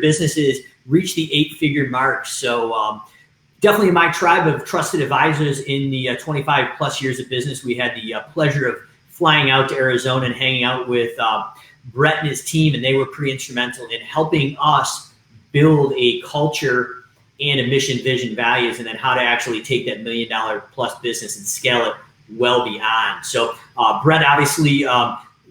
businesses reach the 8-figure mark. So definitely my tribe of trusted advisors in the 25 plus years of business. We had the pleasure of flying out to Arizona and hanging out with Brett and his team, and they were pretty instrumental in helping us build a culture and a mission, vision, values, and then how to actually take that $1 million plus business and scale it well beyond. So Brett obviously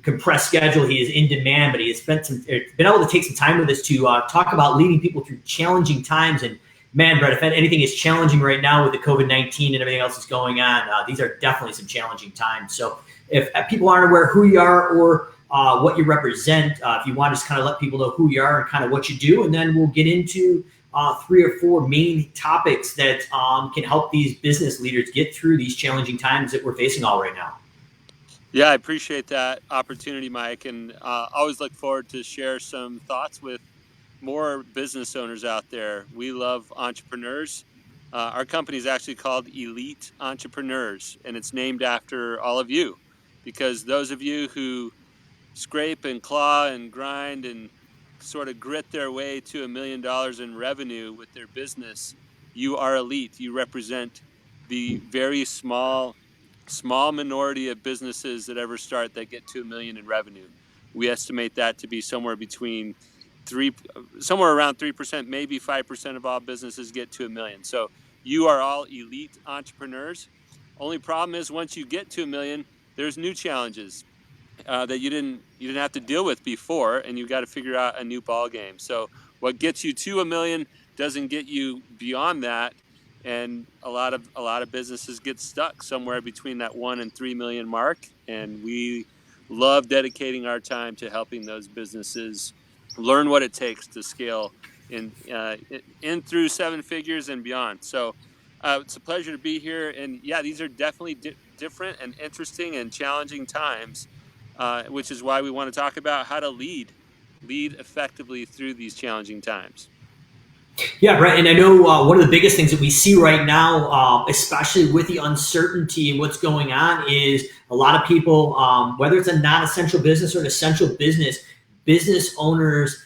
compressed schedule. He is in demand, but he has been able to take some time with us to talk about leading people through challenging times. And man, Brett, if anything is challenging right now with the COVID-19 and everything else that's going on, these are definitely some challenging times. So if people aren't aware who you are or what you represent, if you want to just kind of let people know who you are and kind of what you do, and then we'll get into 3 or 4 main topics that can help these business leaders get through these challenging times that we're facing all right now. Yeah, I appreciate that opportunity, Mike, and always look forward to share some thoughts with more business owners out there. We love entrepreneurs. Our company is actually called Elite Entrepreneurs, and it's named after all of you, because those of you who scrape and claw and grind and sort of grit their way to $1 million in revenue with their business, you are elite. You represent the very small minority of businesses that ever start that get to $1 million in revenue. We estimate that to be somewhere around 3%, maybe 5% of all businesses get to $1 million. So you are all elite entrepreneurs. Only problem is once you get to $1 million, there's new challenges that you didn't have to deal with before, and you got to figure out a new ball game. So what gets you to $1 million doesn't get you beyond that. And a lot of businesses get stuck somewhere between that 1 and 3 million mark. And we love dedicating our time to helping those businesses learn what it takes to scale in through 7 figures and beyond. So it's a pleasure to be here. And yeah, these are definitely different and interesting and challenging times, which is why we want to talk about how to lead effectively through these challenging times. Yeah, right. And I know one of the biggest things that we see right now, especially with the uncertainty and what's going on, is a lot of people, whether it's a non-essential business or an essential business owners'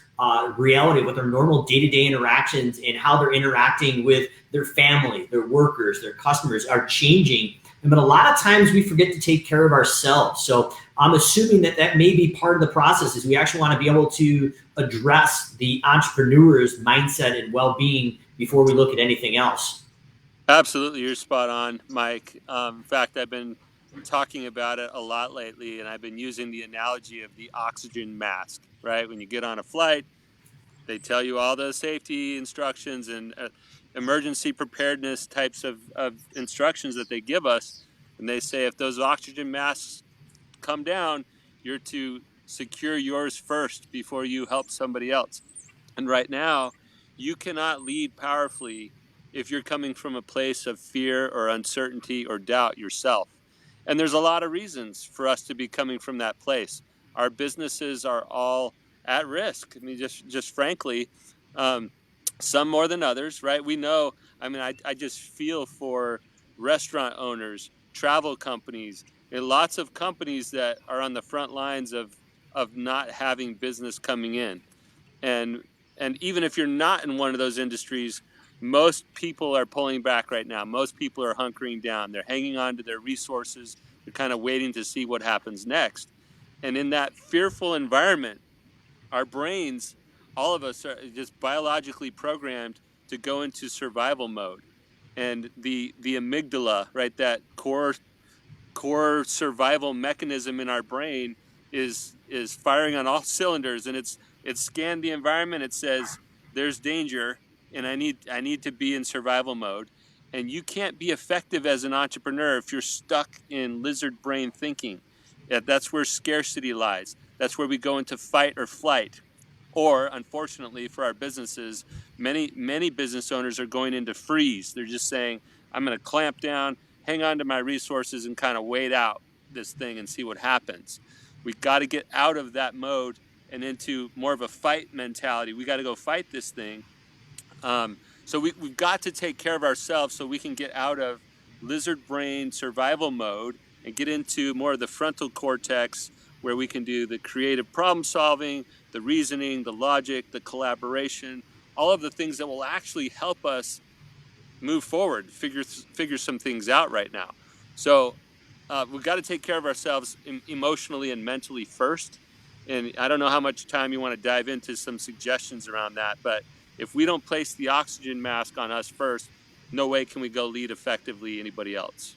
reality with their normal day-to-day interactions and how they're interacting with their family, their workers, their customers are changing. But a lot of times we forget to take care of ourselves. So I'm assuming that may be part of the process is we actually want to be able to address the entrepreneur's mindset and well-being before we look at anything else. Absolutely. You're spot on, Mike. In fact, I've been talking about it a lot lately, and I've been using the analogy of the oxygen mask, right? When you get on a flight, they tell you all the safety instructions and emergency preparedness types of instructions that they give us. And they say if those oxygen masks come down, you're to secure yours first before you help somebody else. And right now, you cannot lead powerfully if you're coming from a place of fear or uncertainty or doubt yourself. And there's a lot of reasons for us to be coming from that place. Our businesses are all at risk. I mean, just frankly, some more than others, right? We know, I just feel for restaurant owners, travel companies, and lots of companies that are on the front lines of not having business coming in. And even if you're not in one of those industries, most people are pulling back right now. Most people are hunkering down. They're hanging on to their resources. They're kind of waiting to see what happens next. And in that fearful environment, our brains, all of us, are just biologically programmed to go into survival mode. And the amygdala, right, that core survival mechanism in our brain is firing on all cylinders, and it's scanned the environment. It says there's danger, and I need to be in survival mode. And you can't be effective as an entrepreneur if you're stuck in lizard brain thinking. That's where scarcity lies. That's where we go into fight or flight. Or, unfortunately, for our businesses, many business owners are going into freeze. They're just saying, I'm going to clamp down, hang on to my resources, and kind of wait out this thing and see what happens. We've got to get out of that mode and into more of a fight mentality. We got to go fight this thing. So we've got to take care of ourselves so we can get out of lizard brain survival mode and get into more of the frontal cortex, where we can do the creative problem solving, the reasoning, the logic, the collaboration, all of the things that will actually help us move forward, figure some things out right now. So we've got to take care of ourselves emotionally and mentally first. And I don't know how much time you want to dive into some suggestions around that, but if we don't place the oxygen mask on us first, no way can we go lead effectively anybody else.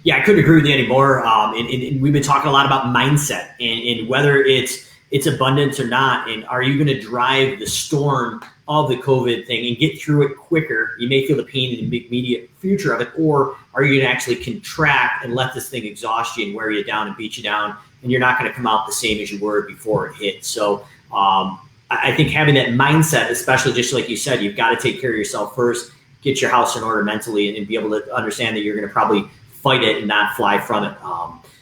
Yeah, I couldn't agree with you anymore. And we've been talking a lot about mindset and whether it's abundance or not, and are you going to drive the storm of the COVID thing and get through it quicker? You may feel the pain in the immediate future of it, or are you going to actually contract and let this thing exhaust you and wear you down and beat you down, and you're not going to come out the same as you were before it hit? So I think having that mindset, especially just like you said, you've got to take care of yourself first, get your house in order mentally, and be able to understand that you're going to probably fight it and not fly from it.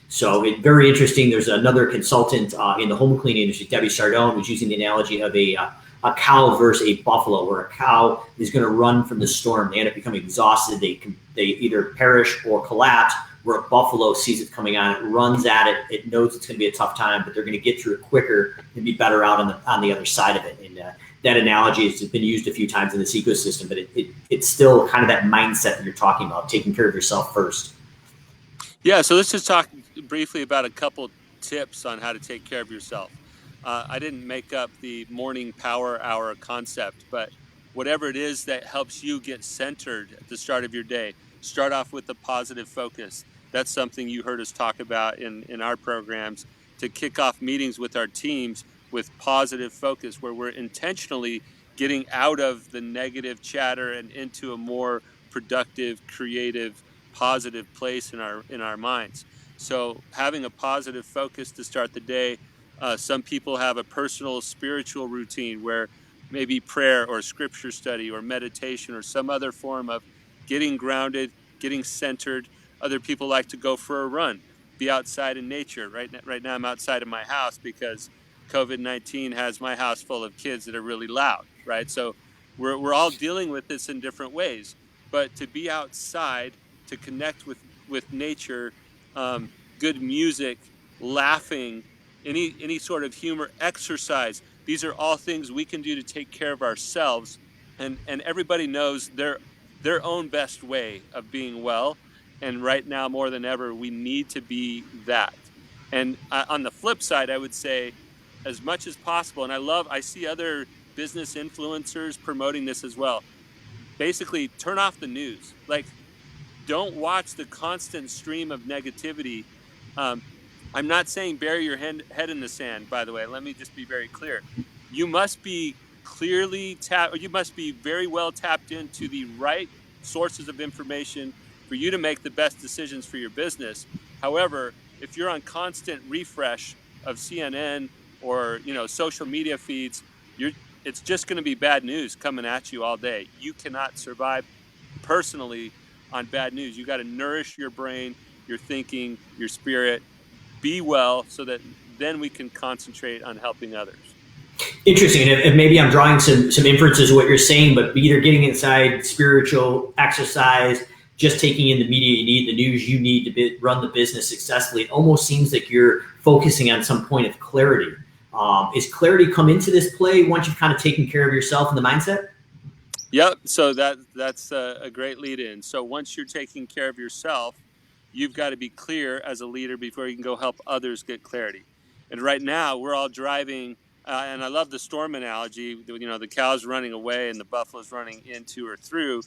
So it's very interesting. There's another consultant in the home cleaning industry, Debbie Sardone, who's using the analogy of a cow versus a buffalo, where a cow is going to run from the storm. They end up becoming exhausted. They either perish or collapse, where a buffalo sees it coming on, it runs at it. It knows it's going to be a tough time, but they're going to get through it quicker and be better out on the other side of it. And that analogy has been used a few times in this ecosystem, but it's still kind of that mindset that you're talking about, taking care of yourself first. Yeah, so let's just talk briefly about a couple tips on how to take care of yourself. I didn't make up the morning power hour concept, but whatever it is that helps you get centered at the start of your day, start off with a positive focus. That's something you heard us talk about in our programs, to kick off meetings with our teams with positive focus, where we're intentionally getting out of the negative chatter and into a more productive, creative, positive place in our minds. So having a positive focus to start the day. Some people have a personal spiritual routine where maybe prayer or scripture study or meditation or some other form of getting grounded, getting centered. Other people like to go for a run, be outside in nature. Right now I'm outside of my house because COVID-19 has my house full of kids that are really loud, right? So we're all dealing with this in different ways. But to be outside, to connect with nature, good music, laughing, any sort of humor, exercise. These are all things we can do to take care of ourselves, and everybody knows their own best way of being well. And right now, more than ever, we need to be that. And on the flip side, I would say, as much as possible, and I see other business influencers promoting this as well. Basically, turn off the news. Like, don't watch the constant stream of negativity. Um, I'm not saying bury your head in the sand, by the way. Let me just be very clear. You must be you must be very well tapped into the right sources of information for you to make the best decisions for your business. However, if you're on constant refresh of CNN or social media feeds, you're it's just going to be bad news coming at you all day. You cannot survive personally on bad news. You got to nourish your brain, your thinking, your spirit, be well, so that then we can concentrate on helping others. Interesting. And maybe I'm drawing some inferences of what you're saying, but either getting inside spiritual exercise, just taking in the media you need, the news you need to run the business successfully. It almost seems like you're focusing on some point of clarity. Is clarity come into this play once you've kind of taken care of yourself and the mindset? Yep. So that's a great lead in. So once you're taking care of yourself, you've got to be clear as a leader before you can go help others get clarity. And right now we're all driving, and I love the storm analogy. The cow's running away and the buffalo's running into or through.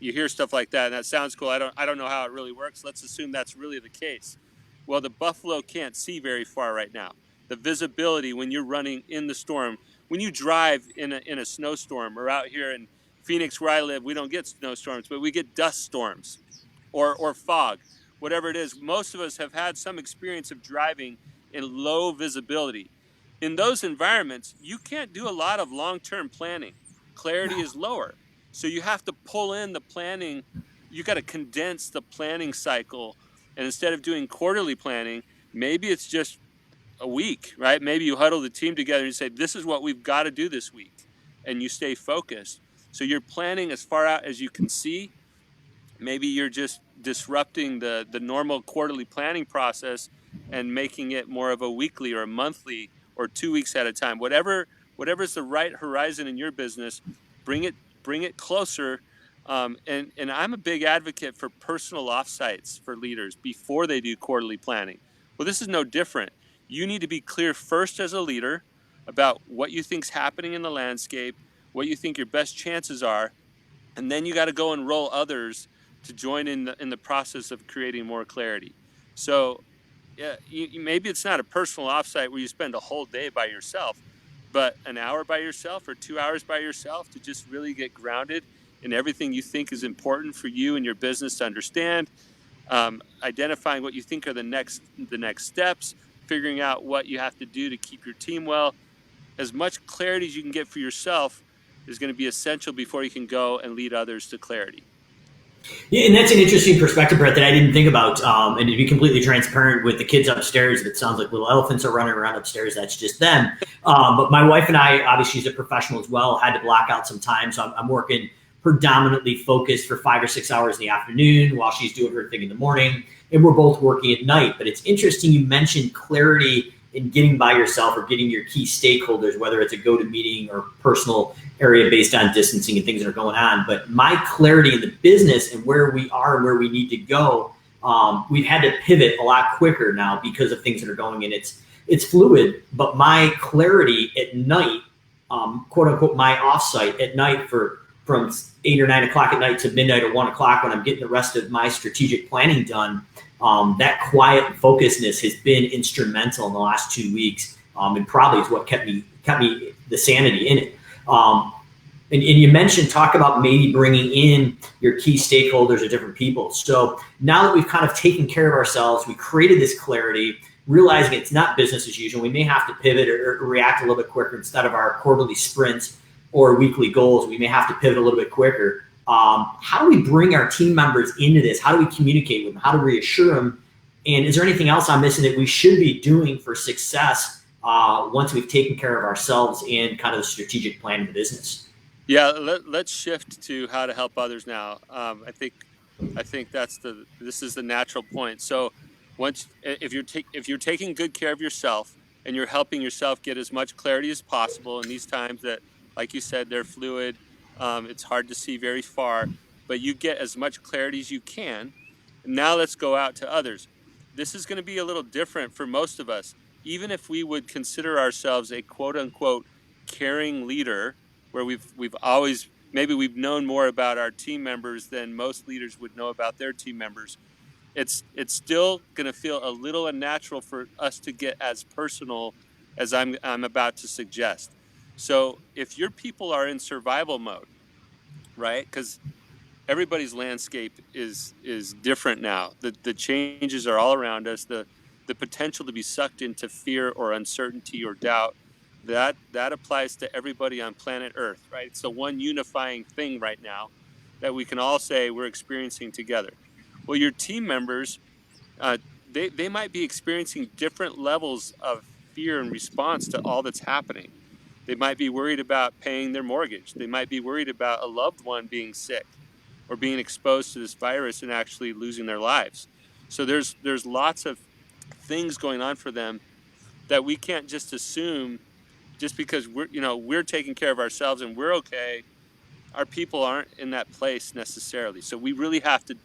You hear stuff like that, and that sounds cool. I don't know how it really works. Let's assume that's really the case. Well, the buffalo can't see very far right now. The visibility when you're running in the storm, when you drive in a snowstorm, or out here in Phoenix where I live, we don't get snowstorms, but we get dust storms or fog, whatever it is. Most of us have had some experience of driving in low visibility. In those environments, you can't do a lot of long-term planning. Clarity is lower. So you have to pull in the planning. You got to condense the planning cycle. And instead of doing quarterly planning, maybe it's just a week, right? Maybe you huddle the team together and you say, this is what we've got to do this week. And you stay focused. So you're planning as far out as you can see. Maybe you're just disrupting the normal quarterly planning process and making it more of a weekly or a monthly or 2 weeks at a time. Whatever's the right horizon in your business, bring it closer. And I'm a big advocate for personal offsites for leaders before they do quarterly planning. Well, this is no different. You need to be clear first as a leader about what you think's happening in the landscape, what you think your best chances are, and then you got to go and roll others to join in the process of creating more clarity. So yeah, maybe it's not a personal offsite where you spend a whole day by yourself, but an hour by yourself or 2 hours by yourself to just really get grounded in everything you think is important for you and your business to understand, identifying what you think are the next steps, figuring out what you have to do to keep your team well. As much clarity as you can get for yourself is going to be essential before you can go and lead others to clarity. Yeah, and that's an interesting perspective, Brett, that I didn't think about. And to be completely transparent with the kids upstairs, it sounds like little elephants are running around upstairs. That's just them. But my wife and I, obviously, she's a professional as well, had to block out some time. So I'm working predominantly focused for 5 or 6 hours in the afternoon while she's doing her thing in the morning. And we're both working at night. But it's interesting you mentioned clarity in getting by yourself or getting your key stakeholders, whether it's a go-to-meeting or personal area based on distancing and things that are going on. But my clarity in the business and where we are and where we need to go, we've had to pivot a lot quicker now because of things that are going in. It's fluid, but my clarity at night, quote unquote, my offsite at night from 8 or 9 o'clock at night to midnight or 1 o'clock when I'm getting the rest of my strategic planning done, that quiet focusedness has been instrumental in the last 2 weeks, and probably is what kept me the sanity in it. And you mentioned talk about maybe bringing in your key stakeholders or different people. So now that we've kind of taken care of ourselves, we created this clarity, realizing it's not business as usual. We may have to pivot or react a little bit quicker instead of our quarterly sprints or weekly goals. We may have to pivot a little bit quicker. How do we bring our team members into this? How do we communicate with them? How do we reassure them? And is there anything else I'm missing that we should be doing for success once we've taken care of ourselves and kind of the strategic plan of the business? Yeah, let's shift to how to help others now. I think this is the natural point. So if you're taking good care of yourself and you're helping yourself get as much clarity as possible in these times that, like you said, they're fluid. It's hard to see very far, but you get as much clarity as you can. Now let's go out to others. This is going to be a little different for most of us. Even if we would consider ourselves a quote unquote caring leader, where we've always, maybe we've known more about our team members than most leaders would know about their team members, it's still going to feel a little unnatural for us to get as personal as I'm about to suggest. So if your people are in survival mode, right? Because everybody's landscape is different now. The changes are all around us. The potential to be sucked into fear or uncertainty or doubt, that applies to everybody on planet Earth, right? It's the one unifying thing right now that we can all say we're experiencing together. Well, your team members, uh, they might be experiencing different levels of fear in response to all that's happening. They might be worried about paying their mortgage. They might be worried about a loved one being sick or being exposed to this virus and actually losing their lives. So there's lots of things going on for them that we can't just assume just because we're taking care of ourselves and we're okay. Our people aren't in that place necessarily. So we really have to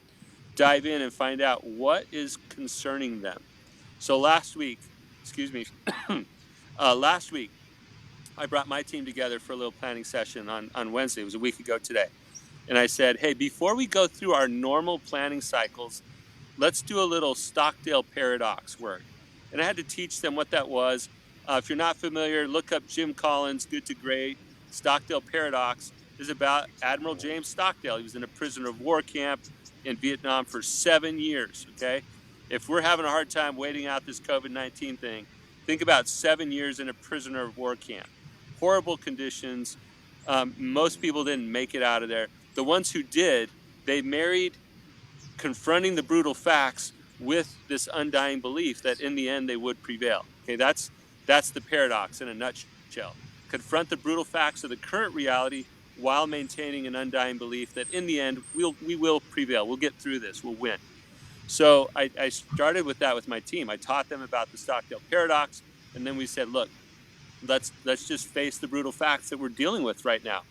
dive in and find out what is concerning them. So last week, excuse me, last week, I brought my team together for a little planning session on Wednesday. It was a week ago today. And I said, hey, before we go through our normal planning cycles, let's do a little Stockdale paradox work. And I had to teach them what that was. If you're not familiar, look up Jim Collins' Good to Great. Stockdale paradox is about Admiral James Stockdale. He was in a prisoner of war camp in Vietnam for 7 years, okay? If we're having a hard time waiting out this COVID-19 thing, think about 7 years in a prisoner of war camp. Horrible conditions. Most people didn't make it out of there. The ones who did, they married confronting the brutal facts with this undying belief that in the end they would prevail. Okay, that's the paradox in a nutshell. Confront the brutal facts of the current reality while maintaining an undying belief that in the end we will prevail. We'll get through this. We'll win. So I started with that with my team. I taught them about the Stockdale paradox, and then we said, look, let's just face the brutal facts that we're dealing with right now.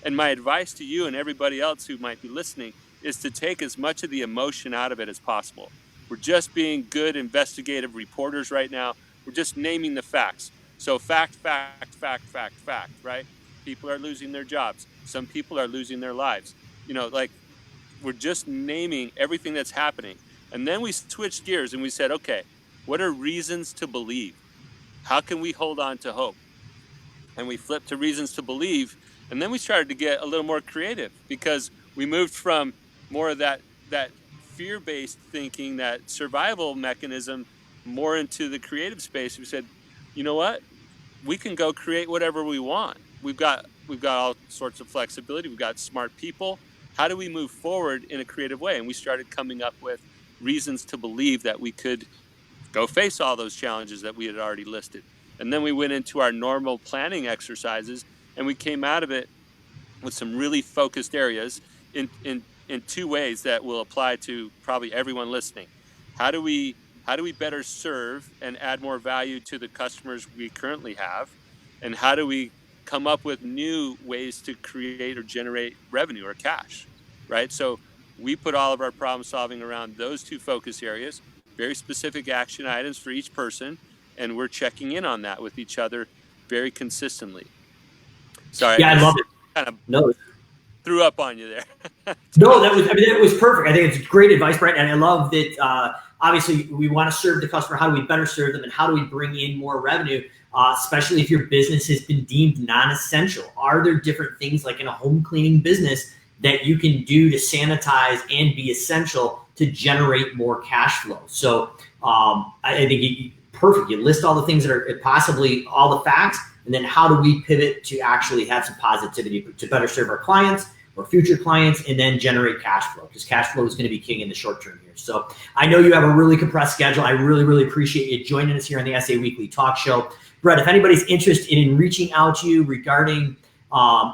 And my advice to you and everybody else who might be listening is to take as much of the emotion out of it as possible. We're just being good investigative reporters right now. We're just naming the facts. So fact, right? People are losing their jobs. Some people are losing their lives. Like, we're just naming everything that's happening. And then we switched gears and we said, okay, what are reasons to believe? How can we hold on to hope? And we flipped to reasons to believe. And then we started to get a little more creative, because we moved from more of that fear-based thinking, that survival mechanism, more into the creative space. We said, you know what? We can go create whatever we want. We've got all sorts of flexibility. We've got smart people. How do we move forward in a creative way? And we started coming up with reasons to believe that we could go face all those challenges that we had already listed. And then we went into our normal planning exercises, and we came out of it with some really focused areas in two ways that will apply to probably everyone listening. How do we better serve and add more value to the customers we currently have? And how do we come up with new ways to create or generate revenue or cash, right? So we put all of our problem solving around those two focus areas, very specific action items for each person, and we're checking in on that with each other very consistently. Sorry. Yeah, I love it. Kind of No, threw up on you there. No, that was perfect. I think it's great advice, Brett. And I love that. Obviously, we want to serve the customer. How do we better serve them, and how do we bring in more revenue? Especially if your business has been deemed non-essential. Are there different things, like in a home cleaning business, that you can do to sanitize and be essential to generate more cash flow? So I think perfect. You list all the things that are possibly all the facts, and then how do we pivot to actually have some positivity to better serve our clients or future clients, and then generate cash flow, because cash flow is going to be king in the short term here. So I know you have a really compressed schedule. I really, really appreciate you joining us here on the SA Weekly Talk Show. Brett, if anybody's interested in reaching out to you regarding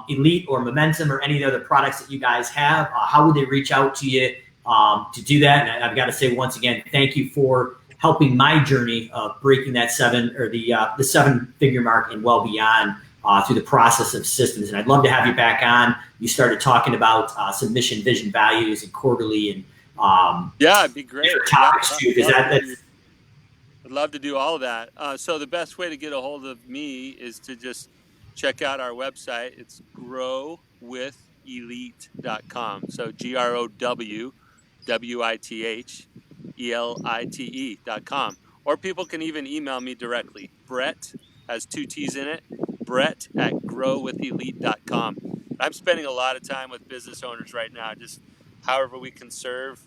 Elite or Momentum or any of the other products that you guys have, how would they reach out to you to do that? And I've got to say, once again, thank you for helping my journey of breaking that the seven-figure mark and well beyond through the process of systems. And I'd love to have you back on. You started talking about some mission, vision, values, and quarterly, and yeah, it'd be great. Topics too, because I'd love to do all of that. So the best way to get a hold of me is to just check out our website. It's growwithelite.com. So growwithelite.com. Or people can even email me directly. Brett has 2 T's in it. Brett at growwithelite.com. I'm spending a lot of time with business owners right now, just however we can serve,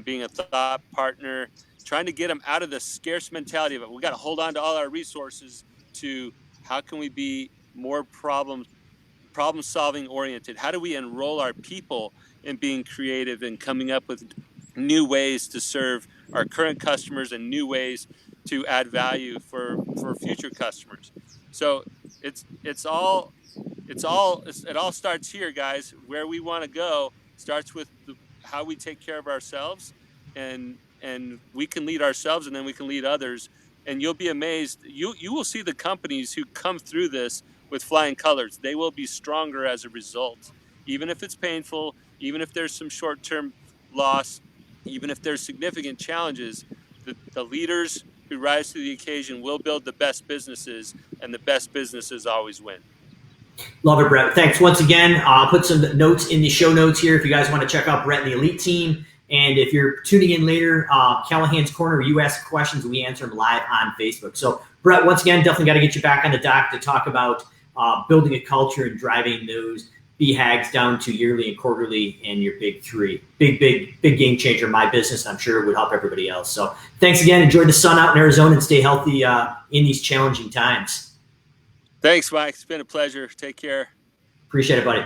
being a thought partner, trying to get them out of the scarce mentality of it. We got to hold on to all our resources to how can we be more problem solving oriented? How do we enroll our people in being creative and coming up with new ways to serve our current customers and new ways to add value for future customers? So it all starts here, guys. Where we want to go starts with how we take care of ourselves, and we can lead ourselves, and then we can lead others. And you'll be amazed. You will see the companies who come through this with flying colors. They will be stronger as a result, even if it's painful, even if there's some short-term loss, even if there's significant challenges. The leaders who rise to the occasion will build the best businesses, and the best businesses always win. Love it, Brett. Thanks once again. I'll put some notes in the show notes here if you guys want to check out Brett and the Elite team. And if you're tuning in later, Callahan's Corner, you ask questions, we answer them live on Facebook. So, Brett, once again, definitely got to get you back on the dock to talk about building a culture and driving those BHAGs down to yearly and quarterly and your big 3. Big game changer in my business. I'm sure it would help everybody else. So thanks again. Enjoy the sun out in Arizona and stay healthy in these challenging times. Thanks, Mike. It's been a pleasure. Take care. Appreciate it, buddy.